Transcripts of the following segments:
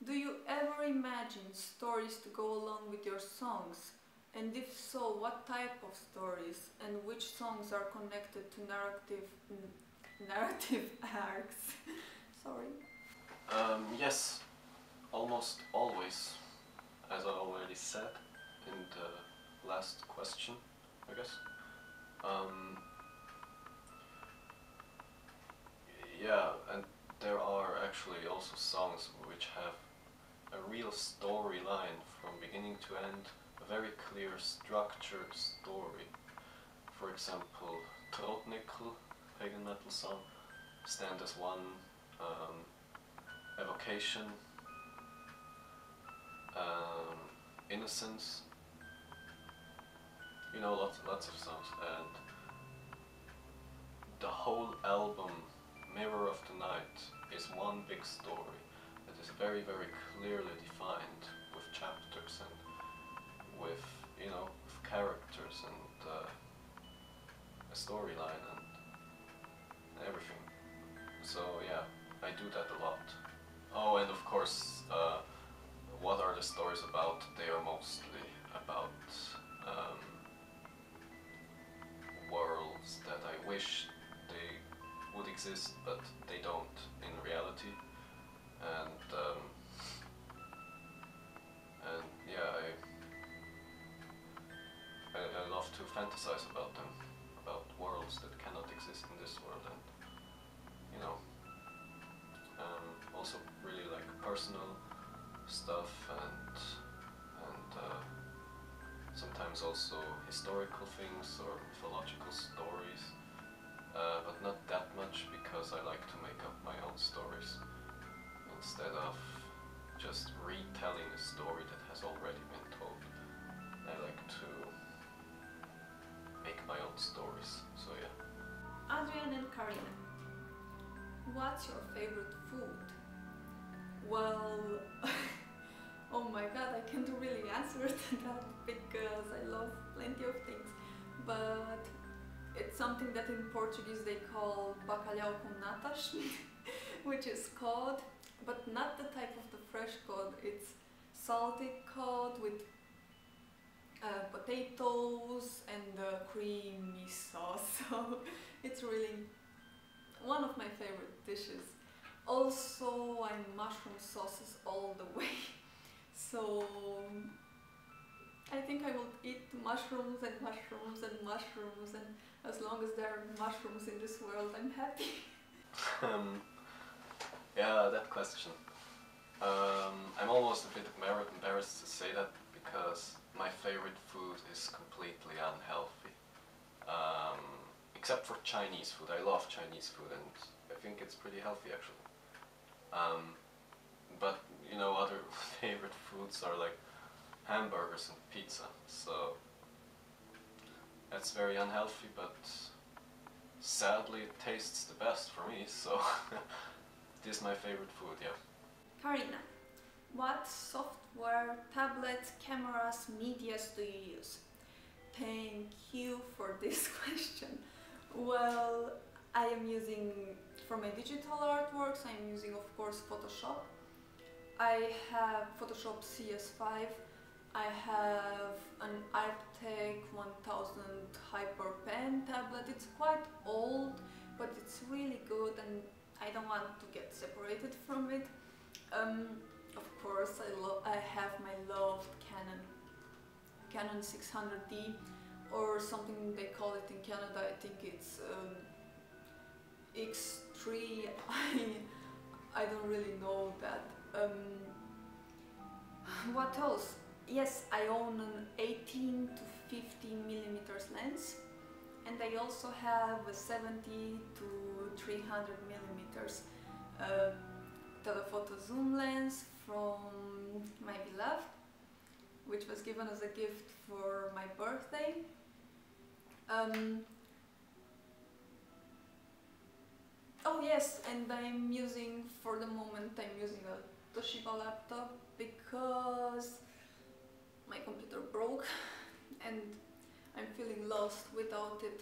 Do you ever imagine stories to go along with your songs? And if so, what type of stories and which songs are connected to narrative arcs? Sorry. Yes, almost always, as I already said in the last question, I guess. Um, yeah, and there are actually also songs which have a real storyline from beginning to end, a very clear structured story. For example, Trotnickel, pagan metal song, Stand as One, Evocation, Innocence, you know, lots of songs, and the whole album, Mirror of the Night, is one big story that is very, very clearly defined with chapters and with, you know, with characters and a storyline and everything. So yeah, I do that a lot. Oh, and of course, what are the stories about? They are mostly about worlds that I wish they would exist, but they don't in reality. And yeah, I love to fantasize about them, about worlds that cannot exist in this world, and you know, also really like personal stuff and sometimes also historical things or mythological stories, but not that much because I like to make up my own stories instead of just retelling a story that has already been told. I like to make my own stories, so yeah. Adrian and Karina, what's your favorite food? Well, oh my god, I can't really answer to that because I love plenty of things, but it's something that in Portuguese they call bacalhau com natas, which is cod, but not the type of the fresh cod. It's salted cod with potatoes and creamy sauce, so it's really one of my favorite dishes. Also, I'm mushroom sauces all the way, so I think I will eat mushrooms and mushrooms and mushrooms, and as long as there are mushrooms in this world, I'm happy. Yeah, that question. I'm almost a bit embarrassed to say that because my favorite food is completely unhealthy. Except for Chinese food. I love Chinese food and I think it's pretty healthy actually. But you know, other favorite foods are like hamburgers and pizza, so that's very unhealthy, but sadly it tastes the best for me, so this is my favorite food, yeah. Karina, what software, tablets, cameras, medias do you use? Thank you for this question. Well, I am using, for my digital artworks, I'm using of course Photoshop. I have Photoshop CS5, I have an Arctec 1000 Hyper Pen tablet. It's quite old, but it's really good and I don't want to get separated from it. Of course, I have my loved Canon 600D, or something they call it in Canada, I think it's X3, I don't really know that. What else? Yes, I own an 18 to 50 millimeters lens, and I also have a 70 to 300 millimeters telephoto zoom lens from my beloved, which was given as a gift for my birthday. Oh yes, and I'm using, for the moment, I'm using a Toshiba laptop because my computer broke and I'm feeling lost without it.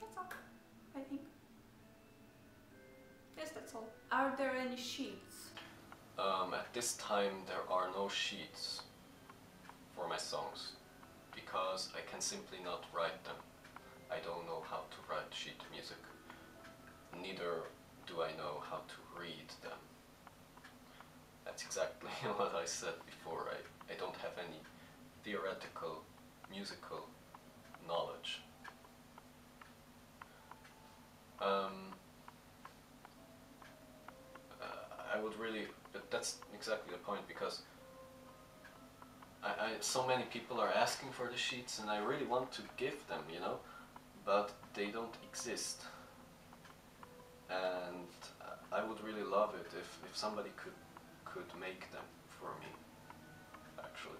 That's all, I think. Yes, that's all. Are there any sheets? At this time there are no sheets for my songs because I can simply not write them. I don't know how to write sheet music. Neither do I know how to read them. That's exactly what I said before. I don't have any theoretical musical knowledge. I would really, but that's exactly the point, because so many people are asking for the sheets and I really want to give them, you know, but they don't exist. And I would really love it if somebody could make them for me, actually.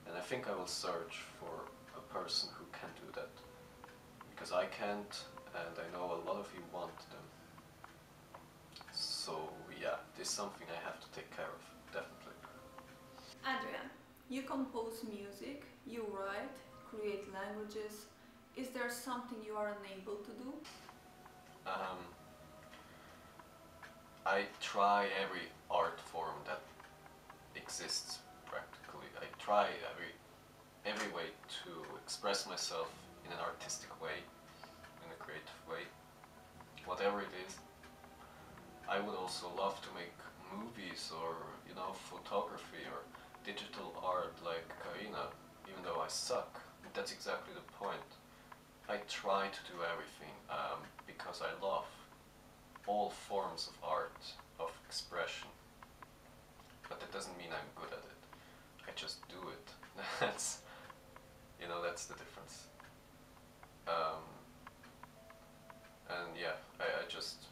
And I think I will search for a person who can do that, because I can't, and I know a lot of you want them. So yeah, this is something I have to take care of, definitely. Adrian, you compose music, you write, create languages. Is there something you are unable to do? I try every art form that exists practically. I try every way to express myself in an artistic way, in a creative way, whatever it is. I would also love to make movies or, you know, photography or digital art like Karina, even though I suck. That's exactly the point. I try to do everything because I love all forms of art, of expression. But that doesn't mean I'm good at it. I just do it. That's, you know, that's the difference. And yeah, I just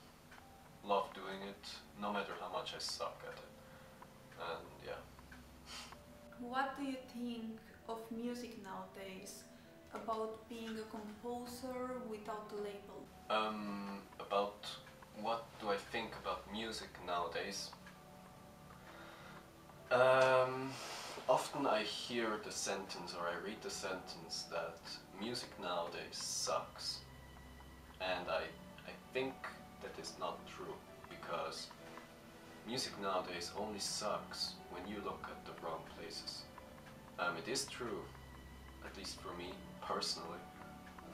love doing it, no matter how much I suck at it. And yeah. What do you think of music nowadays? About being a composer without a label? About what do I think about music nowadays? Often I hear the sentence, or I read the sentence, that music nowadays sucks. And I think that is not true, because music nowadays only sucks when you look at the wrong places. It is true, at least for me personally,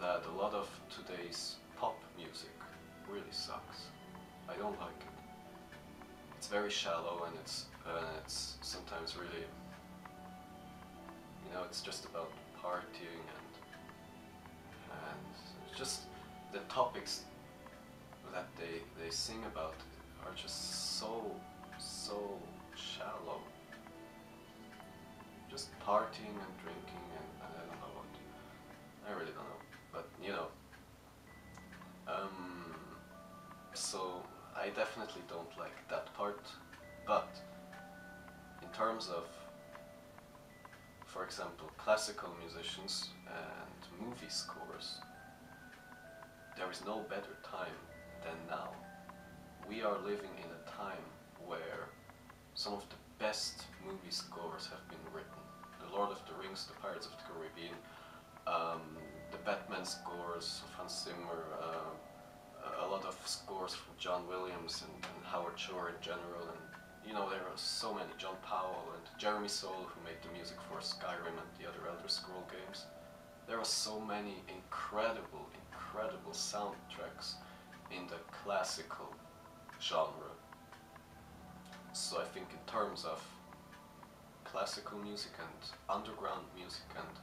that a lot of today's pop music really sucks. I don't like it. It's very shallow, and it's sometimes really, you know, it's just about partying and just the topics that they sing about are just so shallow. Just partying and drinking and I don't know what. I really don't know. But you know. So I definitely don't like that part. But in terms of, for example, classical musicians and movie scores, there is no better time than now. We are living in a time where some of the best movie scores have been written. The Lord of the Rings, the Pirates of the Caribbean, the Batman scores of Hans Zimmer, a lot of scores from John Williams and Howard Shore in general, and you know, there are so many, John Powell and Jeremy Soule, who made the music for Skyrim and the other Elder Scroll games. There are so many incredible soundtracks in the classical genre. So I think in terms of classical music and underground music and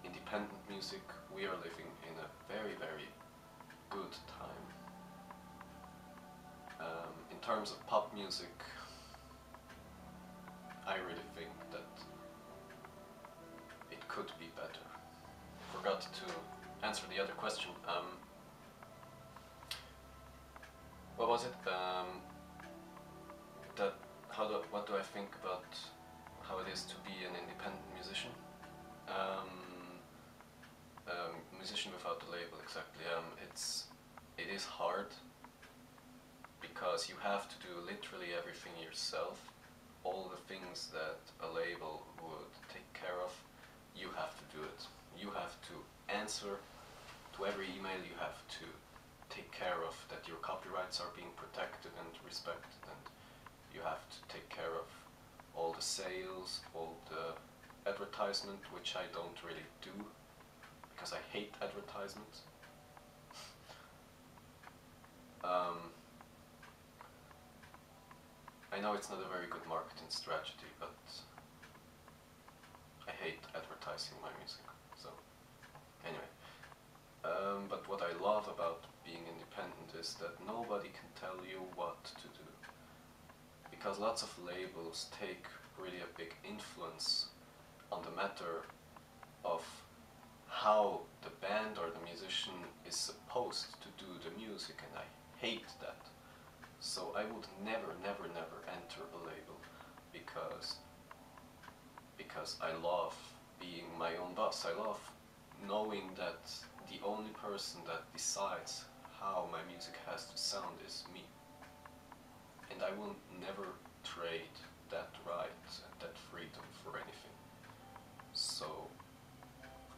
independent music, we are living in a very good time. In terms of pop music, I really think that it could be better. Forgot to answer the other question. What was it? What do I think about how it is to be an independent musician? Musician without a label, exactly. It is hard, because you have to do literally everything yourself. All the things that a label would take care of, you have to do it. You have to answer to every email, you have to take care of that your copyrights are being protected and respected, and you have to take care of all the sales, all the advertisement, which I don't really do because I hate advertisements. I know it's not a very good marketing strategy, but I hate advertising my music. So anyway, but what I love about being independent is that nobody can tell you what to do, because lots of labels take really a big influence on the matter of how the band or the musician is supposed to do the music, and I hate that. So I would never enter a label because I love being my own boss. I love knowing that the only person that decides how my music has to sound is me. And I will never trade that right and that freedom for anything. So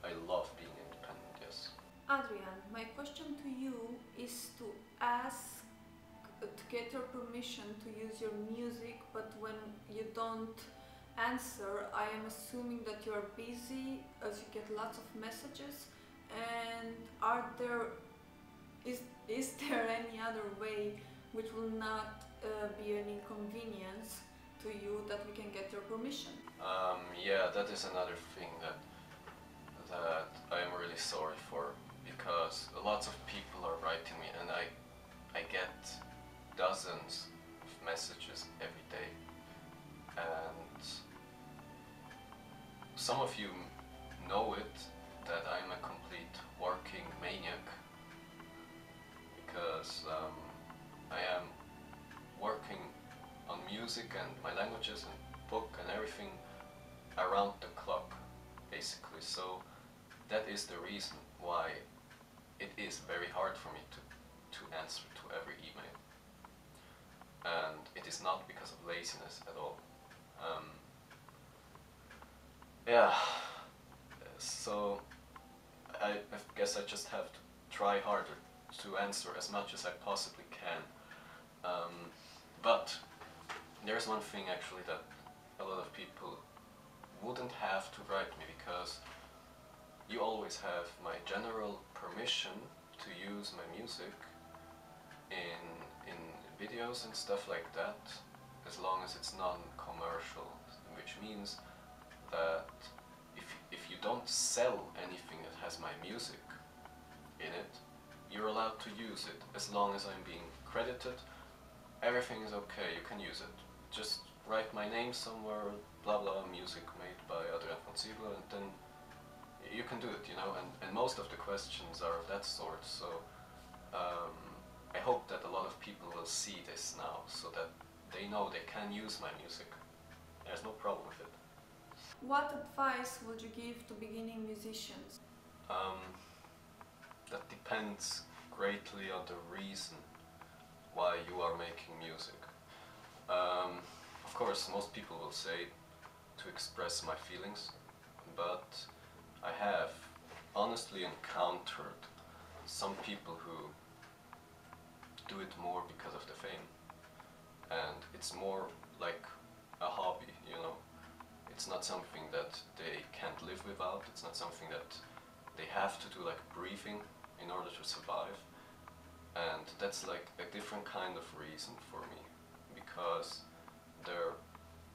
I love being independent, yes. Adrian, my question to you is to ask to get your permission to use your music, but when you don't answer, I am assuming that you are busy as you get lots of messages. And is there any other way which will not be an inconvenience to you that we can get your permission? Yeah, that is another thing that I am really sorry for, because lots of people are writing me, and I get dozens of messages every day, and some of you know it, that I'm a complete working maniac, because I am working on music and my languages and book and everything around the clock, basically. So that is the reason why it is very hard for me to answer to every email. And it is not because of laziness at all. Yeah, so I guess I just have to try harder to answer as much as I possibly can. But there's one thing actually that a lot of people wouldn't have to write me, because you always have my general permission to use my music in videos and stuff like that, as long as it's non-commercial, which means that if you don't sell anything that has my music in it, you're allowed to use it as long as I'm being credited. Everything is okay, you can use it. Just write my name somewhere, blah blah, music made by Adrian von Ziegler, and then you can do it, you know, and most of the questions are of that sort. So I hope that a lot of people will see this now, so that they know they can use my music. There's no problem with it. What advice would you give to beginning musicians? That depends greatly on the reason why you are making music. Of course, most people will say to express my feelings, but I have honestly encountered some people who do it more because of the fame, and it's more like a hobby, you know. It's not something that they can't live without, it's not something that they have to do like breathing in order to survive, and that's like a different kind of reason for me, because there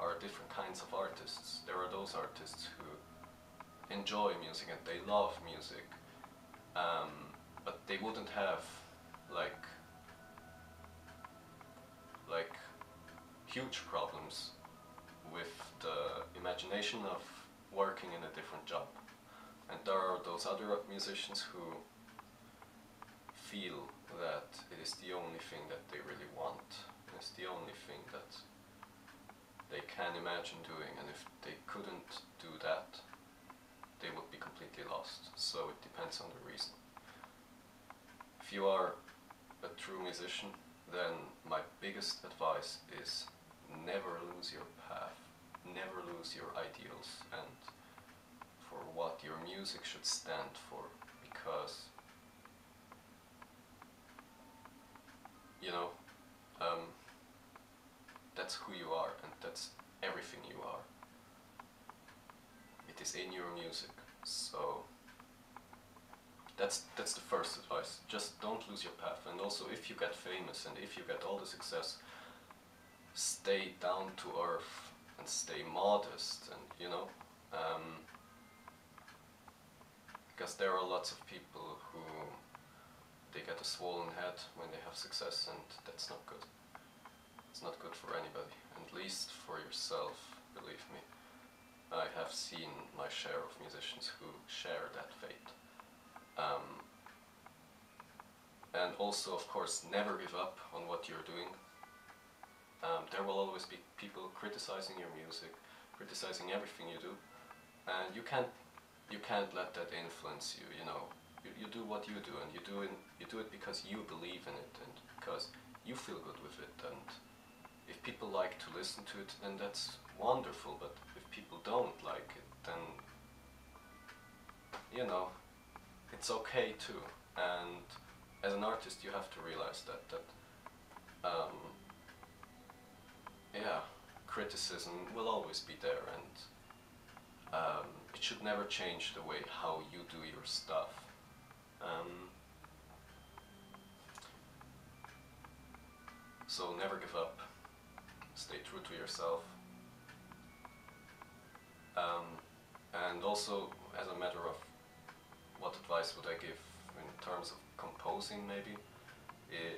are different kinds of artists. There are those artists who enjoy music and they love music, but they wouldn't have like huge problems with the imagination of working in a different job. And there are those other musicians who feel that it is the only thing that they really want. It's the only thing that they can imagine doing, and if they couldn't do that, they would be completely lost. So it depends on the reason. If you are a true musician, then my biggest advice is never lose your path, never lose your ideals and for what your music should stand for, because you know, um, that's who you are, and that's everything you are. It is in your music. So that's the first advice. Just don't lose your path. And also, if you get famous and if you get all the success, stay down to earth and stay modest, and you know, because there are lots of people who they get a swollen head when they have success, and that's not good. It's not good for anybody, and at least for yourself, believe me. I have seen my share of musicians who share that fate. And also, of course, never give up on what you're doing. There will always be people criticizing your music, criticizing everything you do, and you can't let that influence you. You know, you do what you do, and you do it because you believe in it and because you feel good with it. And if people like to listen to it, then that's wonderful. But if people don't like it, then you know, it's okay too. And as an artist, you have to realize that yeah, criticism will always be there, and it should never change the way how you do your stuff. So never give up, stay true to yourself, and also, as a matter of what advice would I give in terms of composing, maybe,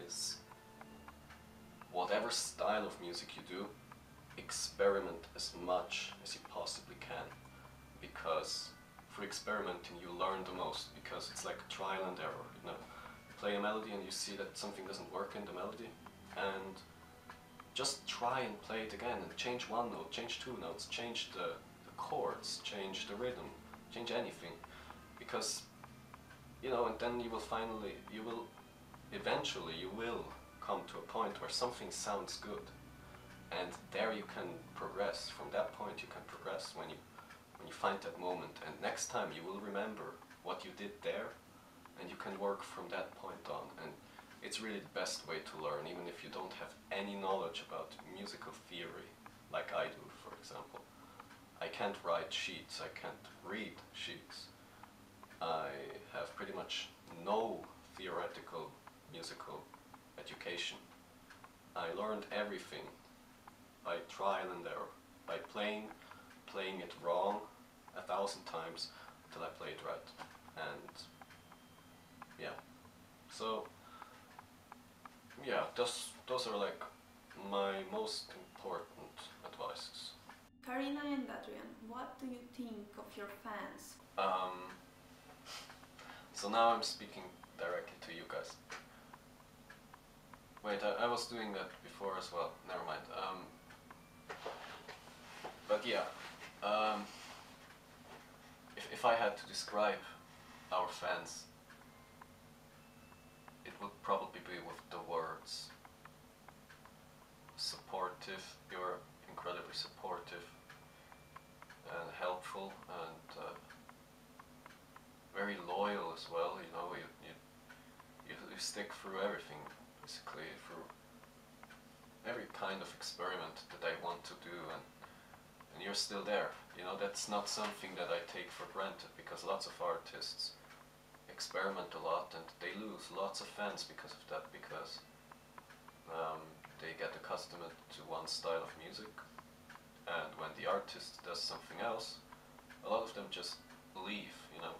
is whatever style of music you do, experiment as much as you possibly can, because through experimenting you learn the most, because it's like trial and error, you know. You play a melody and you see that something doesn't work in the melody, and just try and play it again and change one note, change two notes, change the chords, change the rhythm, change anything, because you know, and then you will eventually come to a point where something sounds good, and there you can progress. From that point you can progress when you find that moment, and next time you will remember what you did there, and you can work from that point on. And it's really the best way to learn, even if you don't have any knowledge about musical theory, like I do, for example. I can't write sheets, I can't read sheets. I have pretty much no theoretical musical education. I learned everything by trial and error, by playing it wrong 1,000 times until I play it right. And yeah, so yeah, those are like my most important advices. Karina and Adrian, what do you think of your fans? So now I'm speaking directly to you guys. Wait, I was doing that before as well. Never mind. But yeah, if I had to describe our fans, it would probably be with the words supportive. You're incredibly supportive and helpful, and very loyal as well. You know, you stick through everything, basically, through every kind of experiment that I want to do, and you're still there. You know, that's not something that I take for granted, because lots of artists experiment a lot and they lose lots of fans because of that, because they get accustomed to one style of music, and when the artist does something else, a lot of them just leave, you know.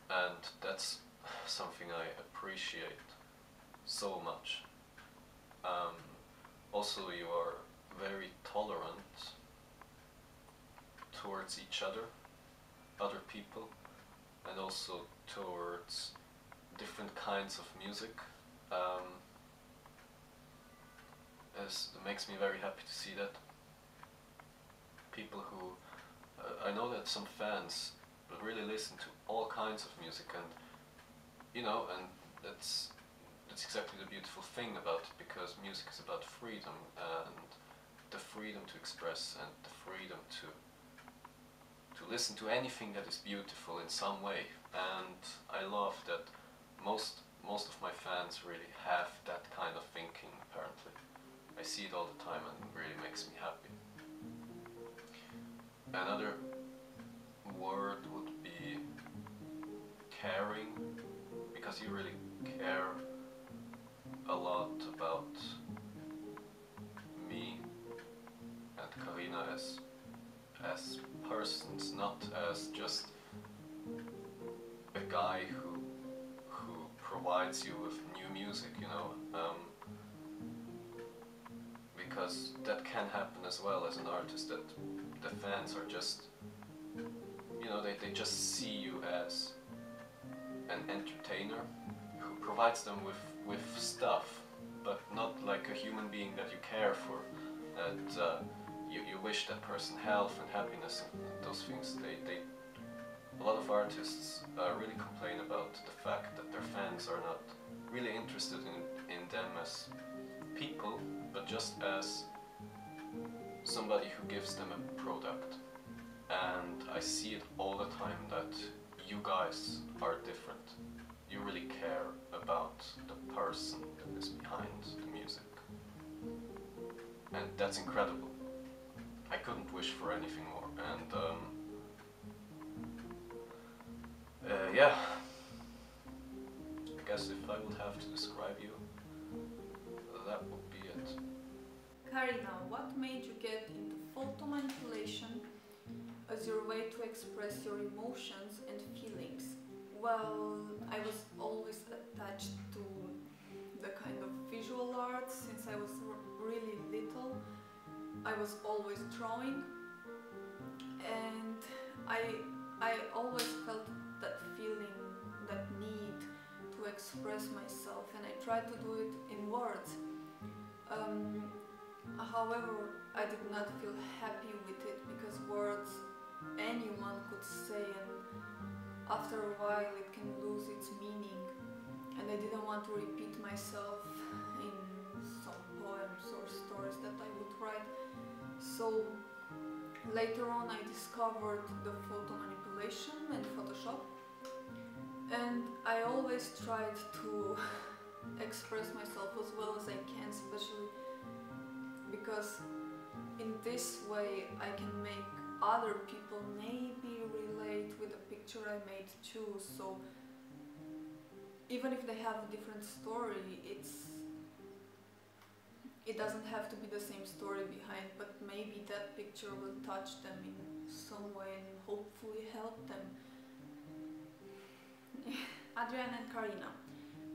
And that's something I appreciate so much. Also, you are very tolerant towards each other people, and also towards different kinds of music. It makes me very happy to see that. People who, I know that some fans really listen to all kinds of music, and you know, and that's exactly the beautiful thing about it, because music is about freedom, and the freedom to express, and the freedom to listen to anything that is beautiful in some way. And I love that most most of my fans really have that kind of thinking, apparently. I see it all the time and it really makes me happy. Another word would be caring, because you really care a lot about me and Karina as persons, not as just a guy who provides you with new music, you know, because that can happen as well as an artist, that the fans are just, you know, they just see you as an entertainer who provides them with stuff, but not like a human being that you care for, that you wish that person health and happiness and those things. A lot of artists really complain about the fact that their fans are not really interested in them as people, but just as somebody who gives them a product. And I see it all the time that you guys are different. You really care about the person that is behind the music. And that's incredible. I couldn't wish for anything more. And yeah, I guess if I would have to describe you, that would be it. Karina, what made you get into photo manipulation as your way to express your emotions and feelings? Well, I was always attached to the kind of visual art since I was really little. I was always drawing, and I always felt that feeling, that need to express myself, and I tried to do it in words. However, I did not feel happy with it because words anyone could say, and after a while it can lose its meaning, and I didn't want to repeat myself in some poems or stories that I would write. So later on I discovered the photo manipulation and Photoshop, and I always tried to express myself as well as I can, especially because in this way I can make other people maybe relate with the picture I made too. So even if they have a different story, it doesn't have to be the same story behind, but maybe that picture will touch them in some way and hopefully help them. Adrian and Karina,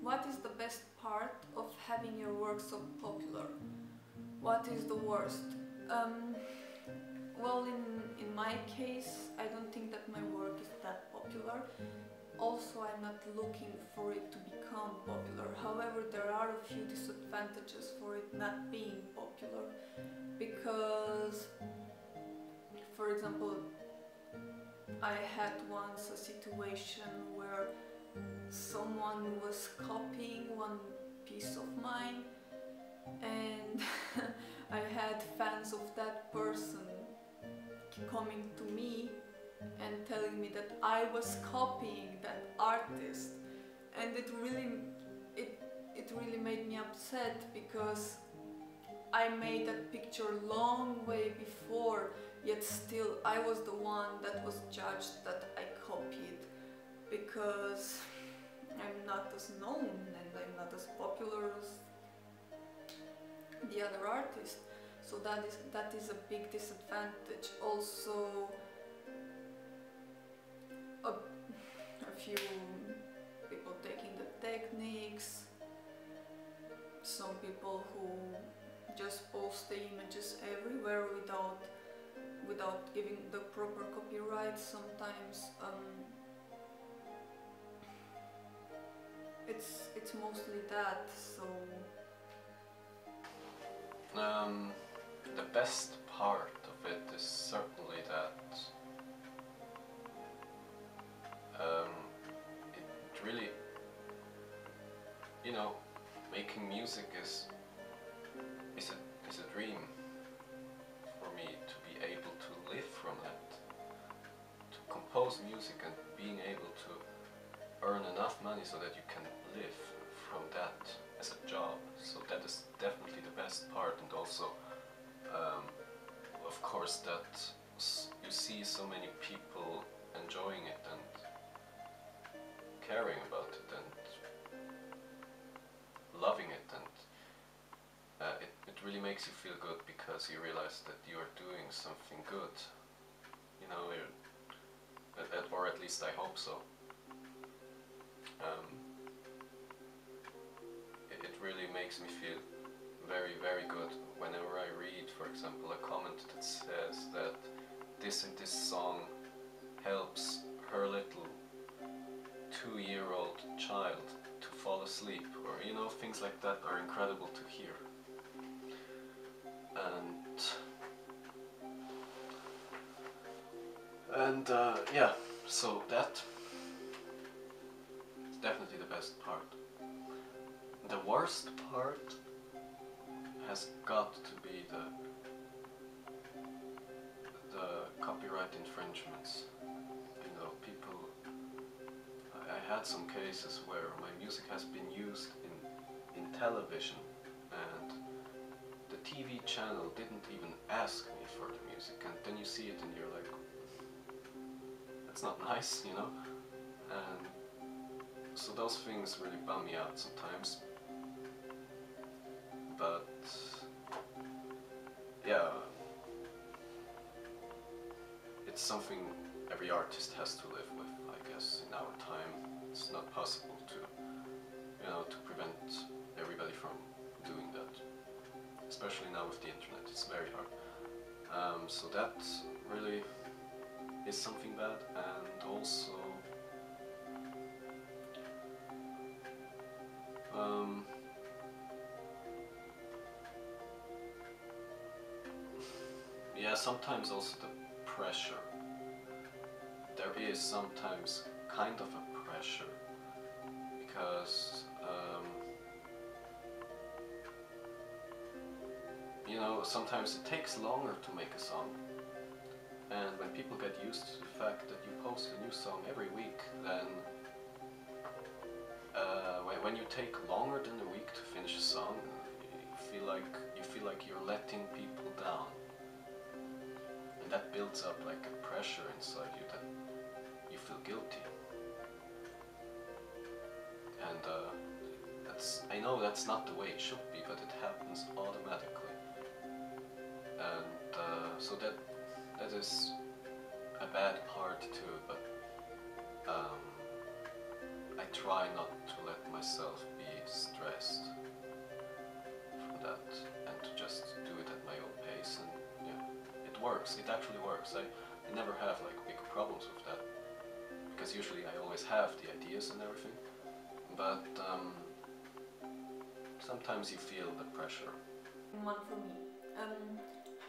what is the best part of having your work so popular? What is the worst? Well, in my case, I don't think that my work is that popular. Also, I'm not looking for it to become popular. However, there are a few disadvantages for it not being popular. Because, for example, I had once a situation where someone was copying one piece of mine, and I had fans of that person coming to me and telling me that I was copying that artist, and it really made me upset because I made that picture long way before, yet still I was the one that was judged that I copied, because I'm not as known and I'm not as popular as the other artist. So that is a big disadvantage. Also, a few people taking the techniques, some people who just post the images everywhere without giving the proper copyright. Sometimes it's mostly that. So the best part of it is certainly that it really, you know, making music is a dream for me, to be able to live from that, to compose music and being able to earn enough money so that you can live from that as a job. So that is definitely the best part, and also, of course, that you see so many people enjoying it and caring about it and loving it, and it really makes you feel good because you realize that you are doing something good. You know, or at least I hope so. It really makes me feel very, very good whenever I read, for example, a comment that says that this and this song helps her little 2-year-old child to fall asleep, or you know, things like that are incredible to hear. And yeah, so that is definitely the best part. The worst part has got to be the copyright infringements. You know, people. I had some cases where my music has been used in television, and the TV channel didn't even ask me for the music, and then you see it and you're like, that's not nice, you know? And so those things really bum me out sometimes. But yeah, it's something every artist has to live with, I guess. In our time, it's not possible to, you know, to prevent everybody from doing that. Especially now with the internet, it's very hard. So that really is something bad, and also yeah, sometimes also the pressure. There is sometimes kind of a pressure, because you know, sometimes it takes longer to make a song, and when people get used to the fact that you post a new song every week, then when you take longer than a week to finish a song, you feel like you're letting people down. And that builds up like a pressure inside you that you feel guilty. And I know that's not the way it should be, but it happens automatically. And so that is a bad part too, but I try not to let myself be stressed from that, and to just do it at my own pace. And yeah, it works. It actually works. I never have like big problems with that, because usually I always have the ideas and everything. But sometimes you feel the pressure. One for me.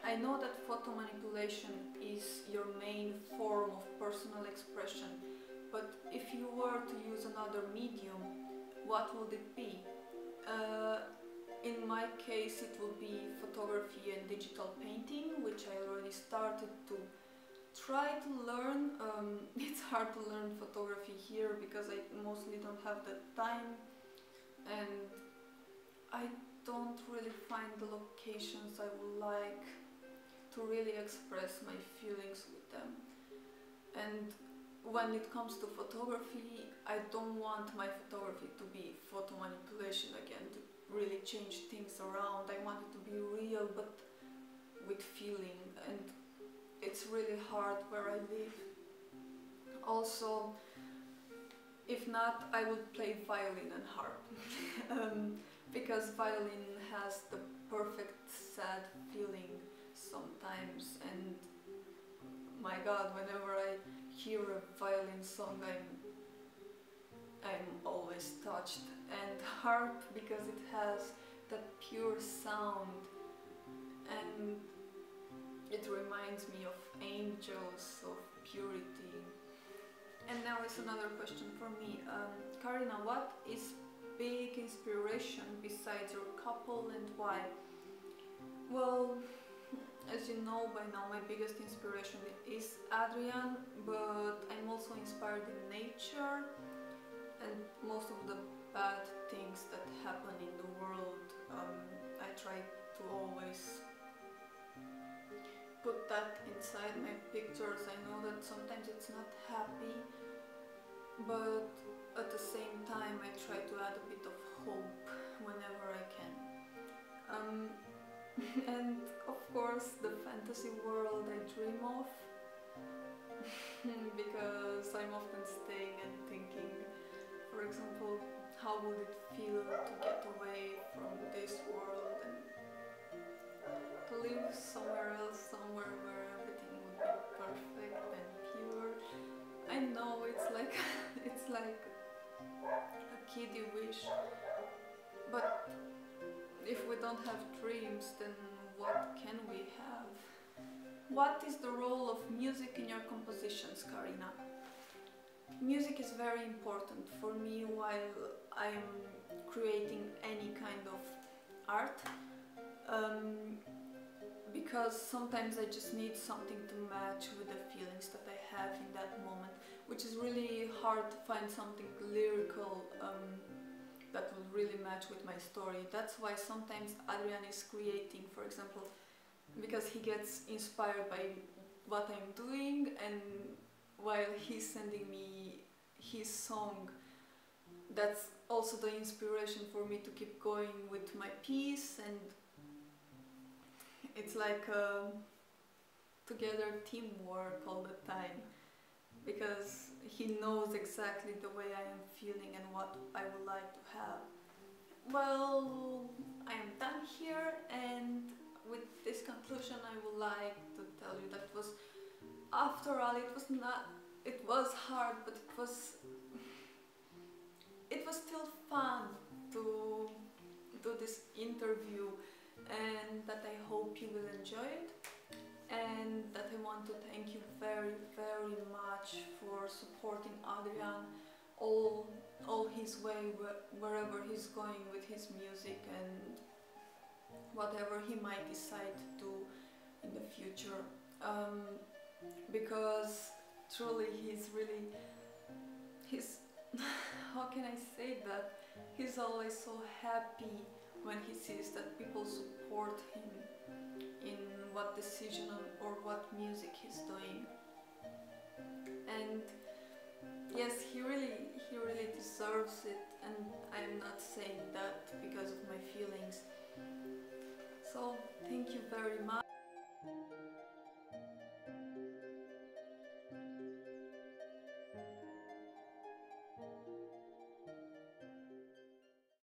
I know that photo manipulation is your main form of personal expression, but if you were to use another medium, what would it be? In my case, it would be photography and digital painting, which I already started to try to learn. It's hard to learn photography here because I mostly don't have the time, and I don't really find the locations I would like to really express my feelings with them. And when it comes to photography, I don't want my photography to be photo manipulation again, to really change things around. I want it to be real, but with feeling, and it's really hard where I live. Also, if not, I would play violin and harp. Because violin has the perfect sad feeling sometimes, and my God, whenever I hear a violin song, I'm always touched. And harp, because it has that pure sound, and it reminds me of angels, of purity. And now is another question for me. Karina, what is big inspiration besides your couple, and why? Well, as you know by now, my biggest inspiration is Adrian, but I'm also inspired in nature, and most of the bad things that happen in the world. I try to always put that inside my pictures. I know that sometimes it's not happy, but at the same time I try to add a bit of hope whenever I can. And of course the fantasy world I dream of, because I'm often staying and thinking, for example, how would it feel to get away from this world and to live somewhere else, somewhere where everything would be perfect and pure. I know it's like it's like a kiddie wish, but if we don't have dreams, then what can we have? What is the role of music in your compositions, Karina? Music is very important for me while I'm creating any kind of art, because sometimes I just need something to match with the feelings that I have in that moment, which is really hard to find something lyrical that will really match with my story. That's why sometimes Adrian is creating, for example, because he gets inspired by what I'm doing, and while he's sending me his song, that's also the inspiration for me to keep going with my piece, and it's like together teamwork all the time, because he knows exactly the way I am feeling and what I would like to have. Well, I am done here, and with this conclusion I would like to tell you that was, after all, it was hard, but it was still fun to do this interview, and that I hope you will enjoy it, and that I want to thank you very, very much for supporting Adrian all his way, wherever he's going with his music and whatever he might decide to do in the future, because truly he's how can I say that, he's always so happy when he sees that people support him in what decision or what music he's doing. And yes, he really deserves it, and I'm not saying that because of my feelings. So thank you very much.